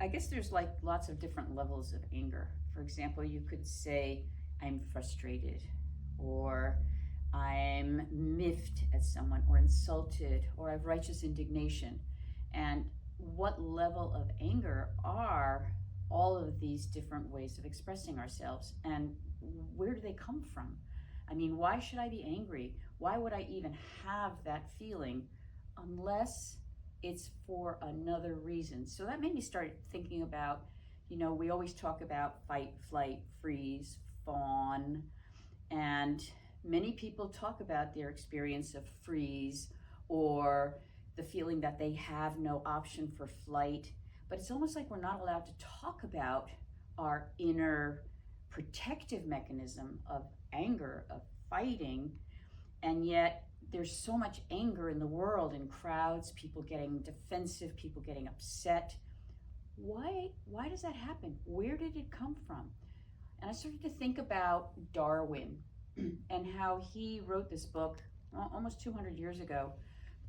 I guess there's like lots of different levels of anger. For example, you could say, I'm frustrated, or I'm miffed at someone, or insulted, or I have righteous indignation. And what level of anger are all of these different ways of expressing ourselves? And where do they come from? I mean, why should I be angry? Why would I even have that feeling unless it's for another reason? So that made me start thinking about, we always talk about fight, flight, freeze, fawn, and many people talk about their experience of freeze or the feeling that they have no option for flight. But it's almost like we're not allowed to talk about our inner protective mechanism of anger, of fighting, and yet there's so much anger in the world, in crowds, people getting defensive, people getting upset. Why does that happen? Where did it come from? And I started to think about Darwin and how he wrote this book almost 200 years ago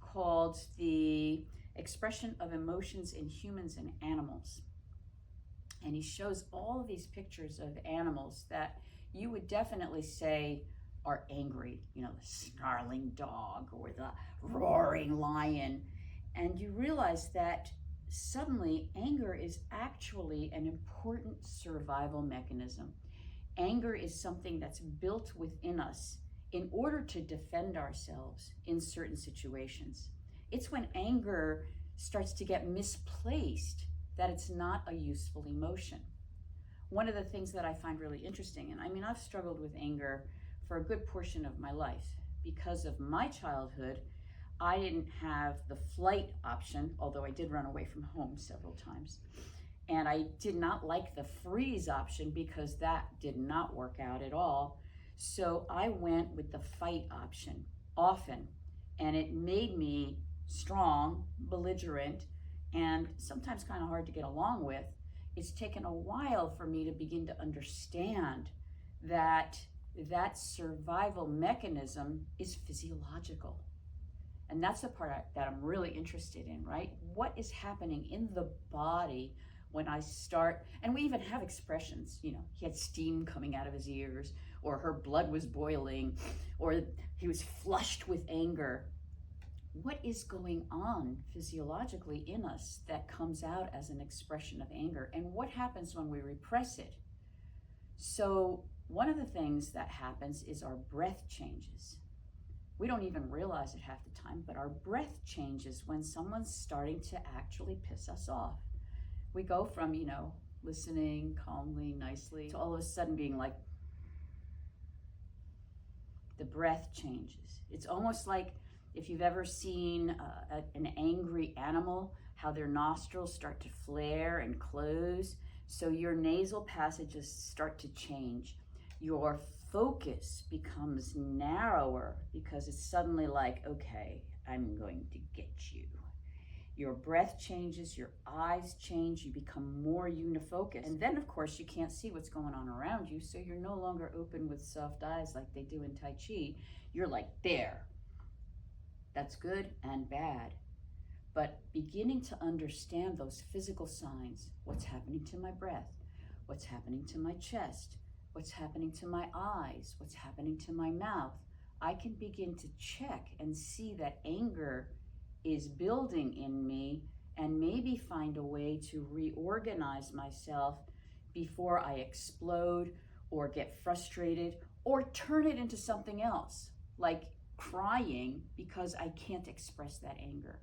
called The Expression of Emotions in Humans and Animals. And he shows all of these pictures of animals that you would definitely say are angry, the snarling dog or the roaring lion. And you realize that suddenly anger is actually an important survival mechanism. Anger is something that's built within us in order to defend ourselves in certain situations. It's when anger starts to get misplaced that it's not a useful emotion. One of the things that I find really interesting, and I mean, I've struggled with anger for a good portion of my life. Because of my childhood, I didn't have the flight option, although I did run away from home several times. And I did not like the freeze option because that did not work out at all. So I went with the fight option often, and it made me strong, belligerent, and sometimes kind of hard to get along with. It's taken a while for me to begin to understand that that survival mechanism is physiological. And that's the part that I'm really interested in, right? What is happening in the body when I start, and we even have expressions, he had steam coming out of his ears, or her blood was boiling, or he was flushed with anger. What is going on physiologically in us that comes out as an expression of anger? And what happens when we repress it? So one of the things that happens is our breath changes. We don't even realize it half the time, but our breath changes when someone's starting to actually piss us off. We go from, listening calmly, nicely, to all of a sudden being like, the breath changes. It's almost like if you've ever seen an angry animal, how their nostrils start to flare and close. So your nasal passages start to change. Your focus becomes narrower because it's suddenly like, okay, I'm going to get you. Your breath changes, your eyes change, you become more unifocused. And then, of course, you can't see what's going on around you, so you're no longer open with soft eyes like they do in Tai Chi. You're like, there. That's good and bad. But beginning to understand those physical signs, what's happening to my breath, what's happening to my chest, what's happening to my eyes, what's happening to my mouth, I can begin to check and see that anger is building in me and maybe find a way to reorganize myself before I explode or get frustrated or turn it into something else, like crying because I can't express that anger.